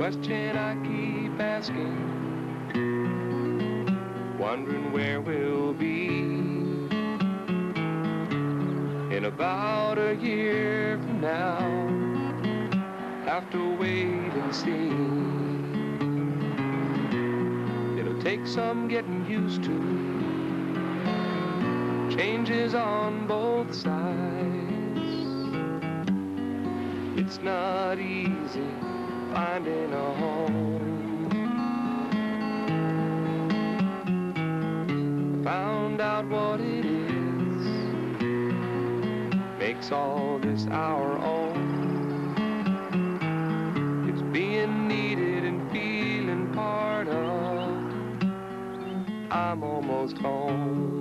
question I keep asking, wondering where we'll be in about a year from now. Have to wait and see. It'll take some getting used to, changes on both sides. It's not easy finding a home. Found out what it is, makes all this our own. It's being needed and feeling part of. I'm almost home.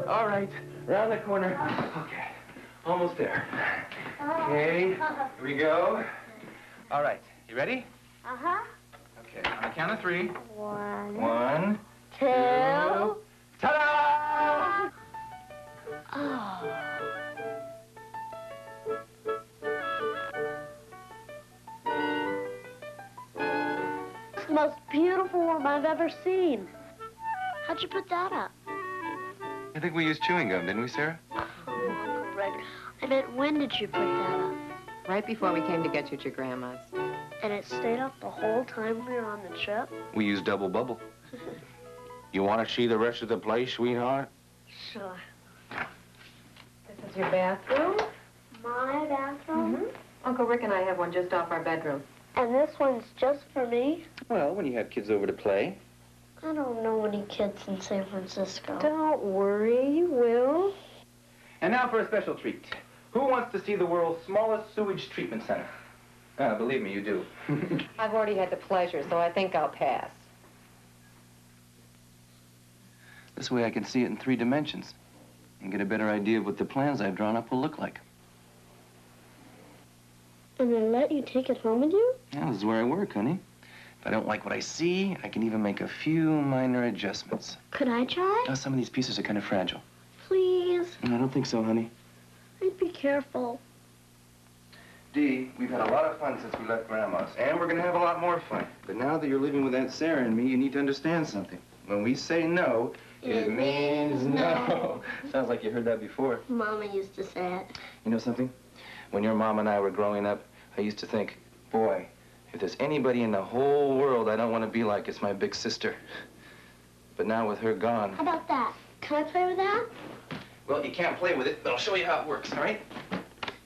All right, round the corner. Okay, almost there. Okay, here we go. All right, you ready? Uh-huh. Okay, on the count of 3. 1, 1, 2. 2. Ta-da! Oh. It's the most beautiful room I've ever seen. How'd you put that up? I think we used chewing gum, didn't we, Sarah? Oh, Uncle Rick. I meant, when did you put that up? Right before we came to get you at your grandma's. And it stayed up the whole time we were on the trip? We used double bubble. You want to see the rest of the place, sweetheart? Sure. This is your bathroom. My bathroom? Mm-hmm. Uncle Rick and I have one just off our bedroom. And this one's just for me? Well, when you have kids over to play. I don't know any kids in San Francisco. Don't worry, you will. And now for a special treat. Who wants to see the world's smallest sewage treatment center? Believe me, you do. I've already had the pleasure, so I think I'll pass. This way I can see it in 3 dimensions and get a better idea of what the plans I've drawn up will look like. And they let you take it home with you? Yeah, this is where I work, honey. If I don't like what I see, I can even make a few minor adjustments. Could I try? Now, some of these pieces are kind of fragile. Please. I don't think so, honey. I'd be careful. Dee, we've had a lot of fun since we left Grandma's, and we're gonna have a lot more fun. But now that you're living with Aunt Sarah and me, you need to understand something. When we say no, it means no. Sounds like you heard that before. Mama used to say it. You know something? When your mom and I were growing up, I used to think, boy, if there's anybody in the whole world I don't want to be like, it's my big sister. But now with her gone... How about that? Can I play with that? Well, you can't play with it, but I'll show you how it works, all right?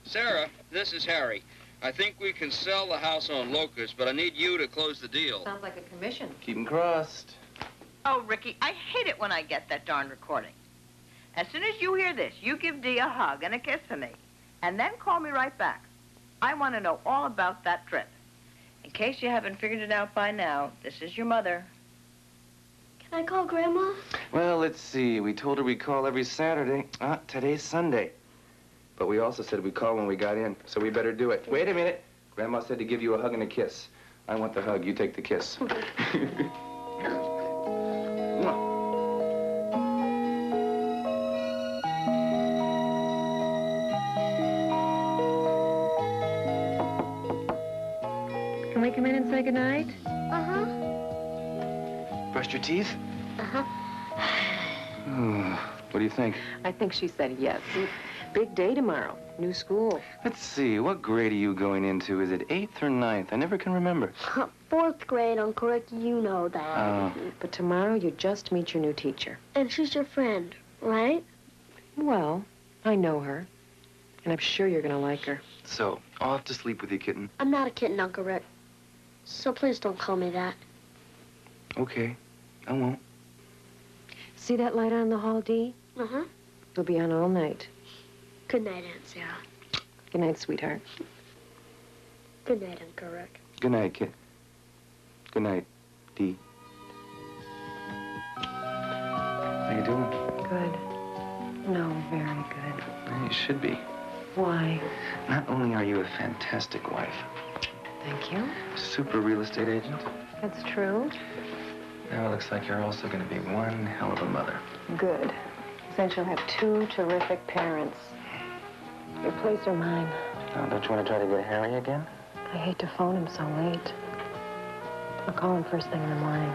Sarah, this is Harry. I think we can sell the house on Locust, but I need you to close the deal. Sounds like a commission. Keep 'em crossed. Oh, Ricky, I hate it when I get that darn recording. As soon as you hear this, you give Dee a hug and a kiss for me, and then call me right back. I want to know all about that trip. In case you haven't figured it out by now, this is your mother. Can I call Grandma? Well, let's see. We told her we'd call every Saturday. Today's Sunday. But we also said we'd call when we got in, so we better do it. Wait a minute. Grandma said to give you a hug and a kiss. I want the hug. You take the kiss. Can we come in and say goodnight? Uh-huh. Brushed your teeth? Uh-huh. What do you think? I think she said yes. Big day tomorrow. New school. Let's see. What grade are you going into? Is it 8th or 9th? I never can remember. 4th grade, Uncle Rick, you know that. Oh. But tomorrow you just meet your new teacher. And she's your friend, right? Well, I know her. And I'm sure you're going to like her. So, off to sleep with you, kitten. I'm not a kitten, Uncle Rick. So please don't call me that. Okay. I won't. See that light on in the hall, Dee? Uh-huh. It'll be on all night. Good night, Aunt Sarah. Good night, sweetheart. Good night, Uncle Rick. Good night, kid. Good night, Dee. How you doing? Good. No, very good. You should be. Why? Not only are you a fantastic wife, Thank you. Super real estate agent. That's true. Now it looks like you're also going to be one hell of a mother. Good. Since you'll have 2 terrific parents. Your place or mine? Now, don't you want to try to get Harry again? I hate to phone him so late. I'll call him first thing in the morning.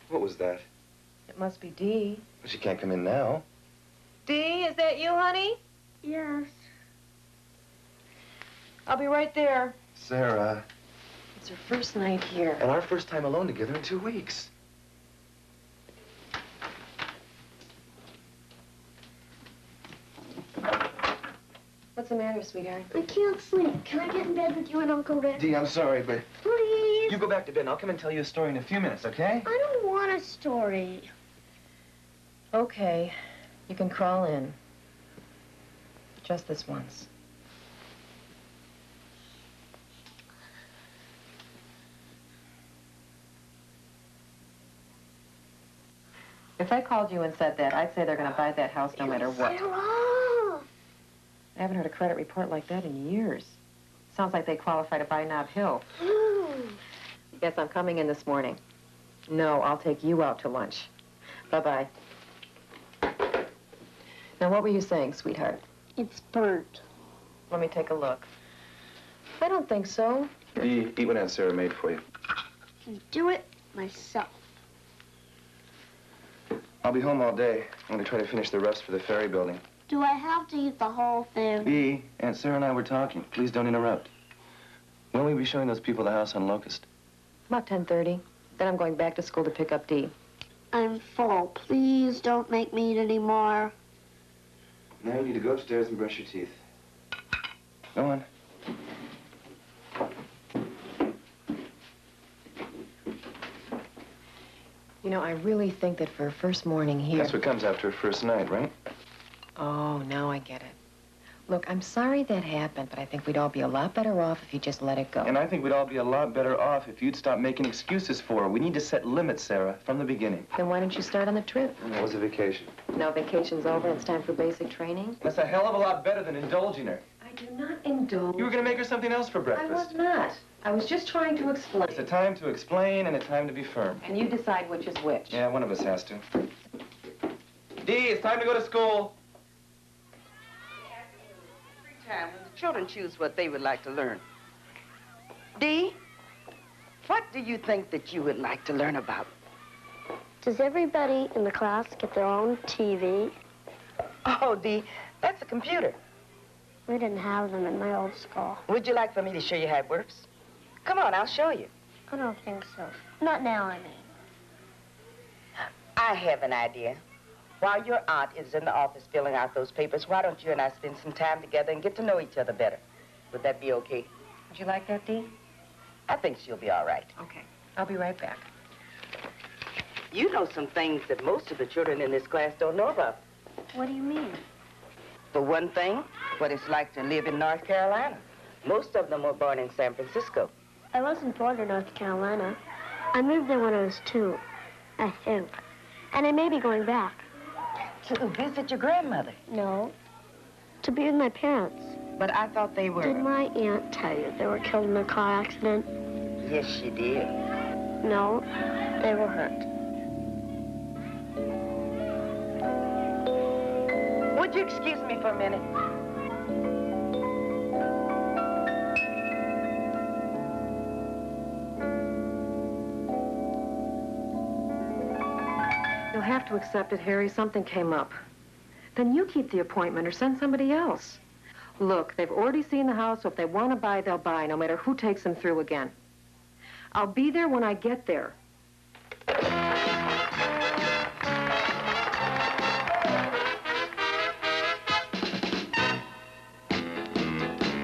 What was that? It must be Dee. She can't come in now. Dee, is that you, honey? Yes. I'll be right there. Sarah. It's her first night here. And our first time alone together in 2 weeks. What's the matter, sweetheart? I can't sleep. Can I get in bed with you and Uncle Rick? Dee, I'm sorry, but Please. you go back to bed and I'll come and tell you a story in a few minutes, okay? I don't want a story. Okay. You can crawl in. Just this once. If I called you and said that, I'd say they're going to buy that house no matter what. Sarah! I haven't heard a credit report like that in years. Sounds like they qualify to buy Nob Hill. Yes, I'm coming in this morning. No, I'll take you out to lunch. Bye-bye. Now, what were you saying, sweetheart? It's burnt. Let me take a look. I don't think so. Dee, eat what Aunt Sarah made for you. Do it myself. I'll be home all day. I'm going to try to finish the rest for the ferry building. Do I have to eat the whole thing? Dee, Aunt Sarah and I were talking. Please don't interrupt. When will we be showing those people the house on Locust? About 10:30. Then I'm going back to school to pick up Dee. I'm full. Please don't make me eat any more. Now you need to go upstairs and brush your teeth. Go on. You know, I really think that for a first morning here... That's what comes after a first night, right? Oh, now I get it. Look, I'm sorry that happened, but I think we'd all be a lot better off if you just let it go. And I think we'd all be a lot better off if you'd stop making excuses for her. We need to set limits, Sarah, from the beginning. Then why don't you start on the trip? It was a vacation. Now vacation's over and it's time for basic training? That's a hell of a lot better than indulging her. I do not indulge. You were going to make her something else for I breakfast. was not. I was just trying to explain. It's a time to explain and a time to be firm. And you decide which is which. Yeah, one of us has to. Dee, it's time to go to school. Time when the children choose what they would like to learn. Dee, what do you think that you would like to learn about? Does everybody in the class get their own TV? Oh, Dee, that's a computer. We didn't have them in my old school. Would you like for me to show you how it works? Come on, I'll show you. I don't think so. Not now, I mean. I have an idea. While your aunt is in the office filling out those papers, why don't you and I spend some time together and get to know each other better? Would that be okay? Would you like that, Dee? I think she'll be all right. Okay. I'll be right back. You know some things that most of the children in this class don't know about. What do you mean? For one thing, what it's like to live in North Carolina. Most of them were born in San Francisco. I wasn't born in North Carolina. I moved there when I was 2, I think. And I may be going back. To visit your grandmother? No. To be with my parents. But I thought they were... Did my aunt tell you they were killed in a car accident? Yes, she did. No, they were hurt. Would you excuse me for a minute? You'll have to accept it, Harry. Something came up. Then you keep the appointment or send somebody else. Look, they've already seen the house, so if they want to buy, they'll buy, no matter who takes them through again. I'll be there when I get there.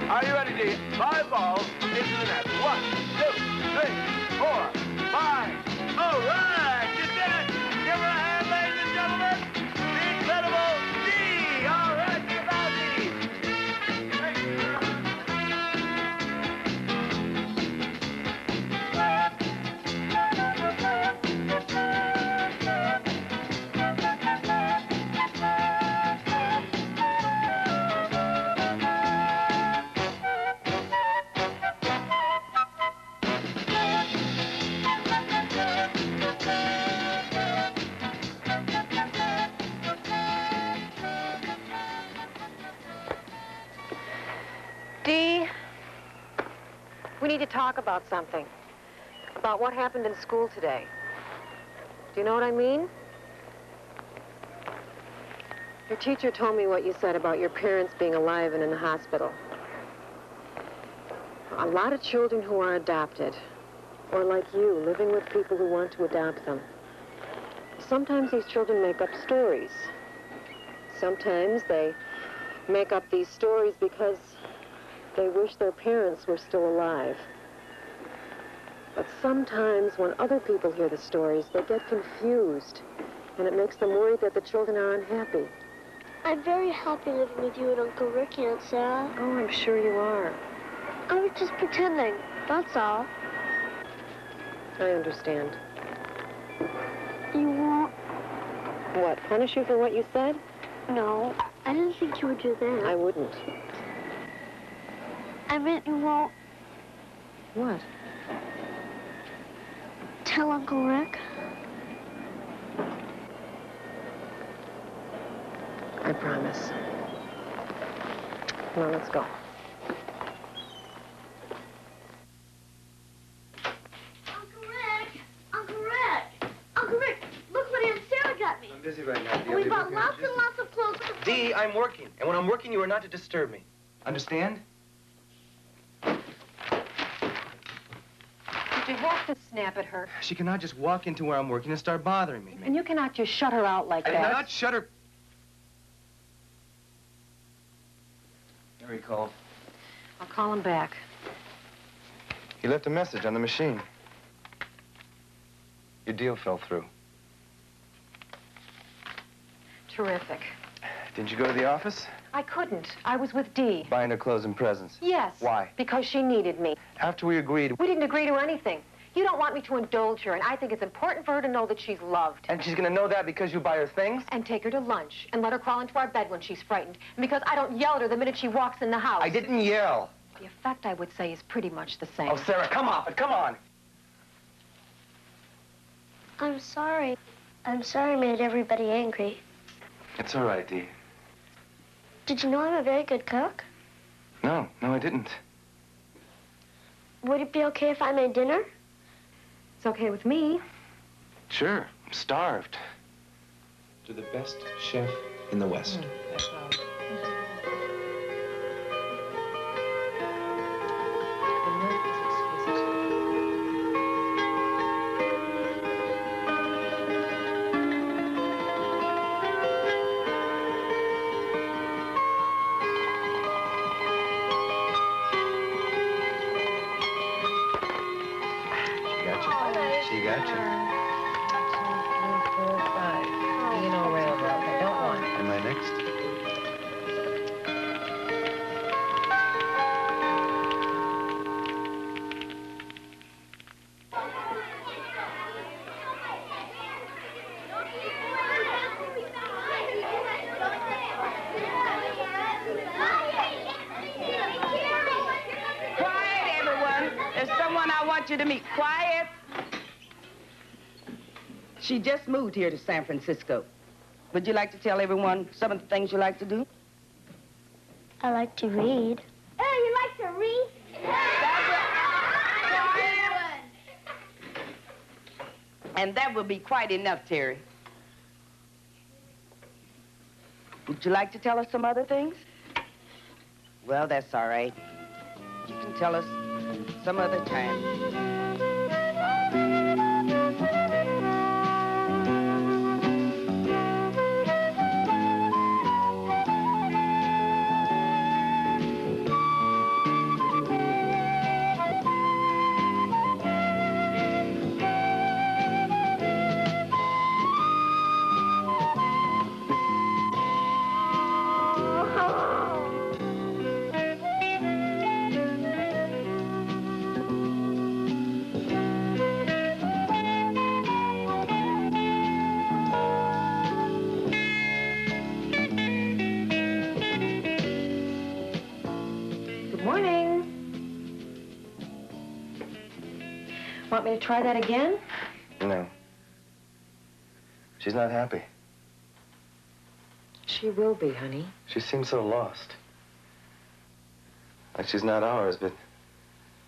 Are you ready, Dee? 5 balls into the net. 1, 2, 3, 4, 5. All right, you did it! Give her a hand, ladies and gentlemen. The incredible need to talk about something. About what happened in school today. Do you know what I mean? Your teacher told me what you said about your parents being alive and in the hospital. A lot of children who are adopted, or like you, living with people who want to adopt them. Sometimes these children make up stories. Sometimes they make up these stories because they wish their parents were still alive. But sometimes when other people hear the stories, they get confused, and it makes them worry that the children are unhappy. I'm very happy living with you and Uncle Ricky, Aunt Sarah. Oh, I'm sure you are. I was just pretending, that's all. I understand. You won't? What, punish you for what you said? No, I didn't think you would do that. I wouldn't. I meant you won't What? tell Uncle Rick. I promise. Come on, let's go. Uncle Rick! Uncle Rick! Uncle Rick, look what Aunt Sarah got me. I'm busy right now, Dee. We bought lots and lots of clothes. Dee, I'm working. And when I'm working, you are not to disturb me. Understand? Did you have to snap at her? She cannot just walk into where I'm working and start bothering me. And you cannot just shut her out like I that. did not shut her. Harry called. I'll call him back. He left a message on the machine. Your deal fell through. Terrific. Didn't you go to the office? I couldn't. I was with Dee. Buying her clothes and presents. Yes. Why? Because she needed me. After we agreed. We didn't agree to anything. You don't want me to indulge her, and I think it's important for her to know that she's loved. And she's gonna know that because you buy her things? And take her to lunch, and let her crawl into our bed when she's frightened. And because I don't yell at her the minute she walks in the house. I didn't yell. The effect, I would say, is pretty much the same. Oh, Sarah, come off it. Come on. I'm sorry. I'm sorry I made everybody angry. It's all right, Dee. Did you know I'm a very good cook? No, I didn't. Would it be okay if I made dinner? It's okay with me. Sure, I'm starved. To the best chef in the West. She got you. 2, 3, 4, 5. You know, railroad. I don't want it. Am I next? Quiet, everyone. There's someone I want you to meet. Quiet. She just moved here to San Francisco. Would you like to tell everyone some of the things you like to do? I like to read. Oh, you like to read? And that will be quite enough, Terry. Would you like to tell us some other things? Well, that's all right. You can tell us some other time. Want me to try that again? No. She's not happy. She will be, honey. She seems so lost. Like she's not ours, but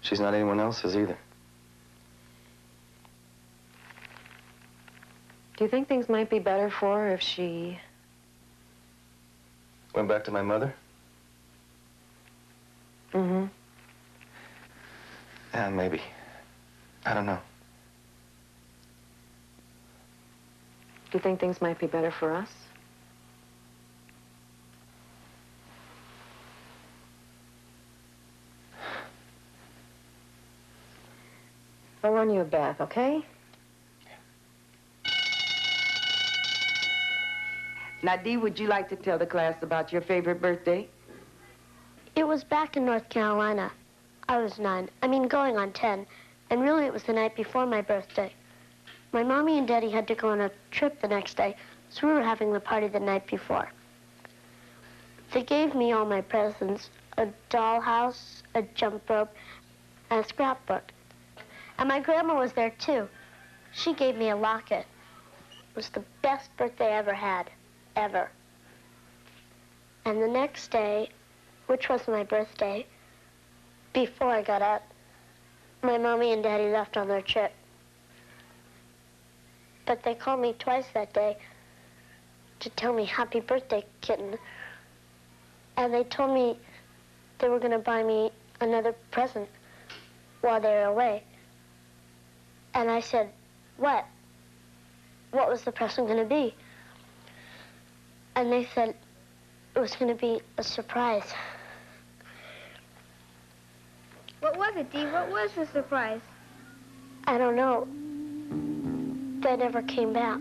She's not anyone else's either. Do you think things might be better for her if she... Went back to my mother? Mm-hmm. Yeah, maybe. I don't know. Do you think things might be better for us? I'll run you a bath, okay? Now, Dee, would you like to tell the class about your favorite birthday? It was back in North Carolina. I was 9. I mean, going on 10. And really, it was the night before my birthday. My mommy and daddy had to go on a trip the next day, so we were having the party the night before. They gave me all my presents, a dollhouse, a jump rope, and a scrapbook. And my grandma was there, too. She gave me a locket. It was the best birthday I ever had, ever. And the next day, which was my birthday, before I got up, my mommy and daddy left on their trip. But they called me twice that day to tell me happy birthday, kitten. And they told me they were going to buy me another present while they were away. And I said, what? What was the present going to be? And they said it was going to be a surprise. What was it, Dee? What was the surprise? I don't know. They never came back.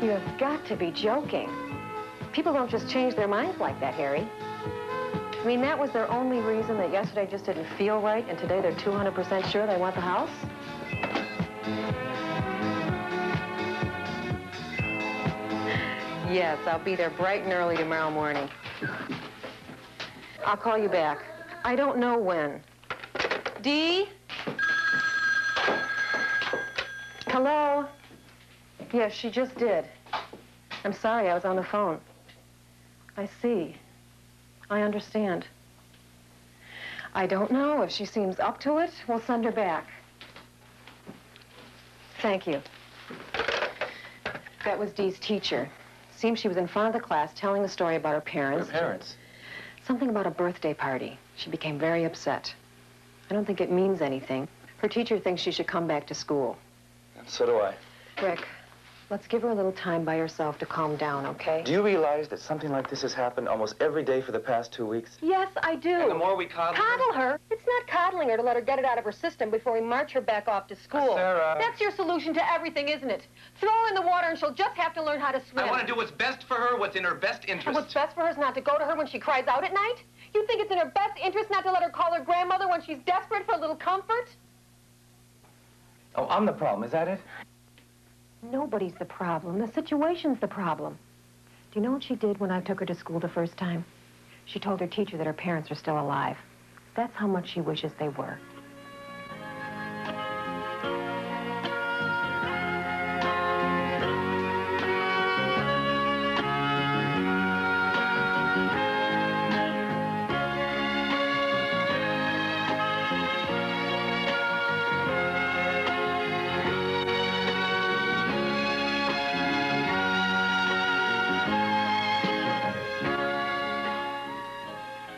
You have got to be joking. People don't just change their minds like that, Harry. I mean, that was their only reason that yesterday just didn't feel right, and today they're 200% sure they want the house? Yes, I'll be there bright and early tomorrow morning. I'll call you back. I don't know when. Dee? Hello? Yes, she just did. I'm sorry, I was on the phone. I see. I understand. I don't know. If she seems up to it, we'll send her back. Thank you. That was Dee's teacher. Seems she was in front of the class telling the story about her parents. Her parents? Something about a birthday party. She became very upset. I don't think it means anything. Her teacher thinks she should come back to school. And so do I. Rick, let's give her a little time by herself to calm down, okay? Do you realize that something like this has happened almost every day for the past 2 weeks? Yes, I do. And the more we coddle her? It's not coddling her to let her get it out of her system before we march her back off to school. Sarah. That's your solution to everything, isn't it? Throw her in the water and she'll just have to learn how to swim. I want to do what's best for her, what's in her best And interest. what's best for her is not to go to her when she cries out at night? You think it's in her best interest not to let her call her grandmother when she's desperate for a little comfort? Oh, I'm the problem, is that it? Nobody's the problem. The situation's the problem. Do you know what she did when I took her to school the first time? She told her teacher that her parents are still alive. That's how much she wishes they were.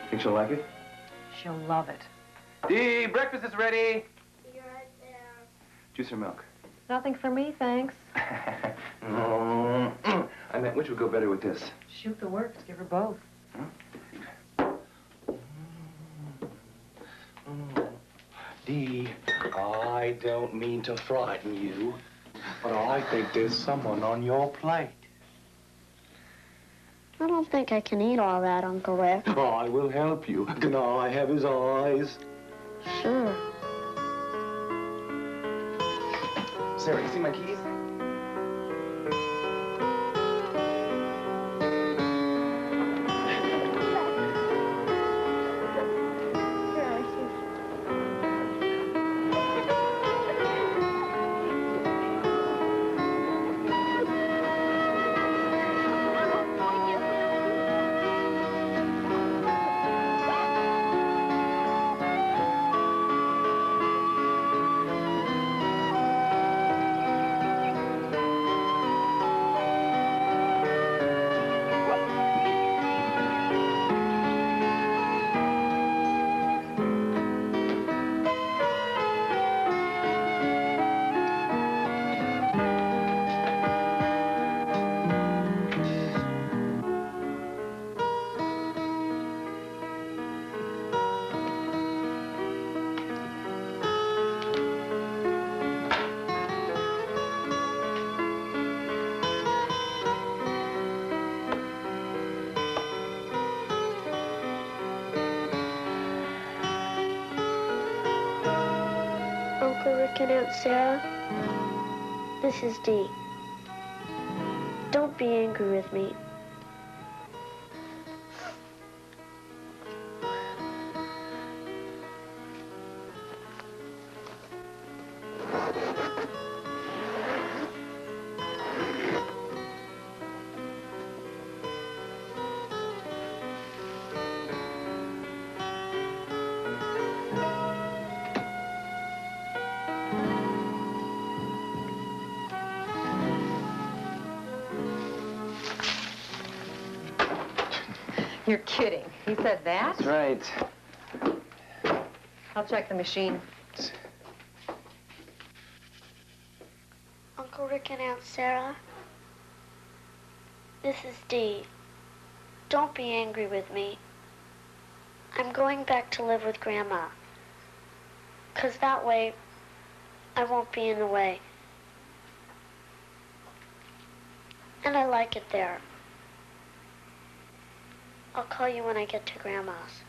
Think she'll like it? She'll love it. Dee, breakfast is ready. You're right there. Juice or milk? Nothing for me, thanks. I meant which would go better with this? Shoot the works. Give her both. Dee, I don't mean to frighten you, but I think there's someone on your plate. I don't think I can eat all that, Uncle Rick. Oh, I will help you. Can I have his eyes? Sure. Sarah, you see my keys? Aunt Sarah. This is Dee. Don't be angry with me. You're kidding. He said that? That's right. I'll check the machine. Uncle Rick and Aunt Sarah. This is Dee. Don't be angry with me. I'm going back to live with Grandma. 'Cause that way, I won't be in the way. And I like it there. I'll call you when I get to Grandma's.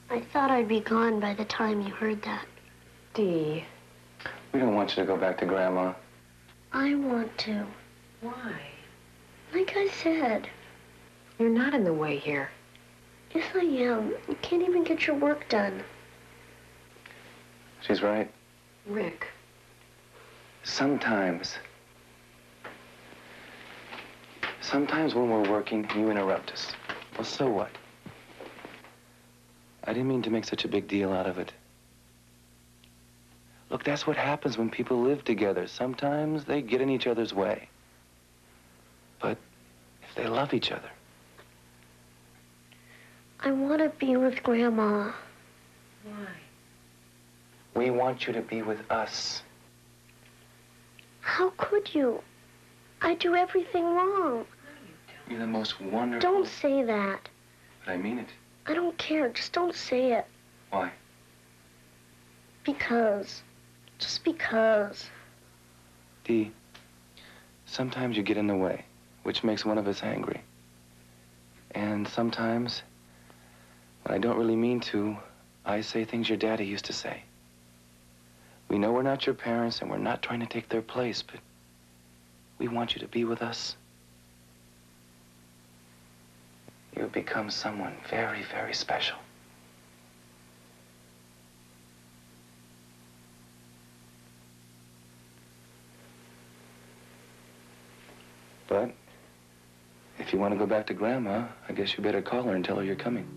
I thought I'd be gone by the time you heard that. Dee. We don't want you to go back to Grandma. I want to. Why? Like I said. You're not in the way here. Yes, I am. You can't even get your work done. She's right. Rick. Sometimes when we're working, you interrupt us. Well, so what? I didn't mean to make such a big deal out of it. Look, that's what happens when people live together. Sometimes they get in each other's way. But if they love each other. I want to be with Grandma. Why? We want you to be with us. How could you? I do everything wrong. You're the most wonderful... Don't say that. But I mean it. I don't care. Just don't say it. Why? Because. Just because. Dee, sometimes you get in the way, which makes one of us angry. And sometimes, when I don't really mean to, I say things your daddy used to say. We know we're not your parents and we're not trying to take their place, but we want you to be with us. You've become someone very, very special. But if you want to go back to Grandma, I guess you better call her and tell her you're coming.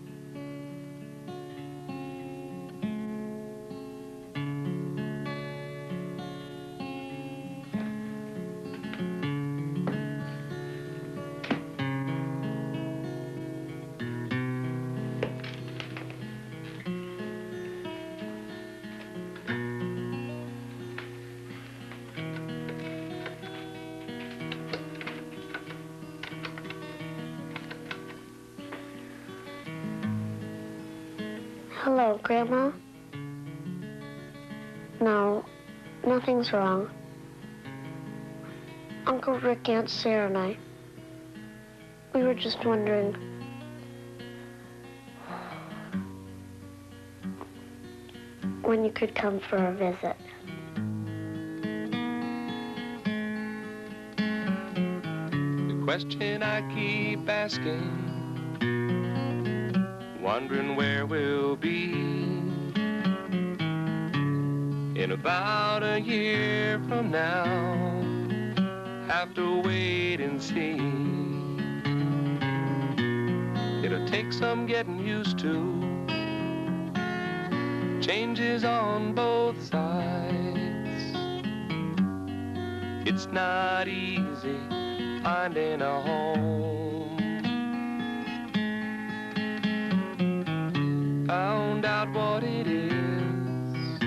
Hello, Grandma? No, nothing's wrong. Uncle Rick, Aunt Sarah, and I, we were just wondering. When you could come for a visit. The question I keep asking, wondering where we'll be in about a year from now. Have to wait and see. It'll take some getting used to. Changes on both sides. It's not easy finding a home. Found out what it is,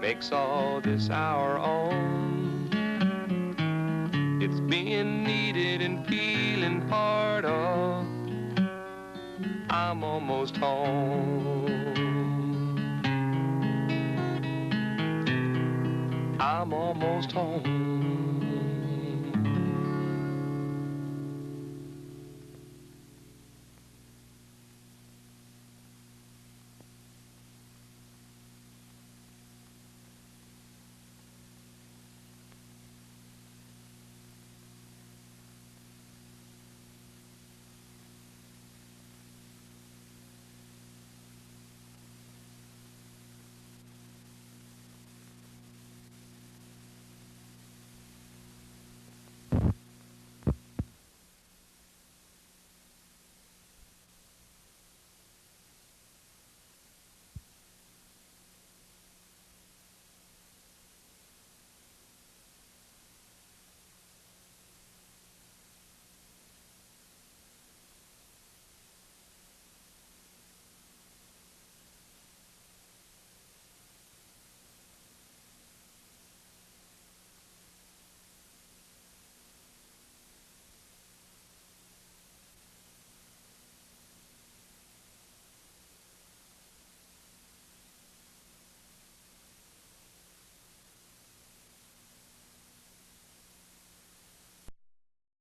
makes all this our own. It's being needed and feeling part of. I'm almost home. I'm almost home.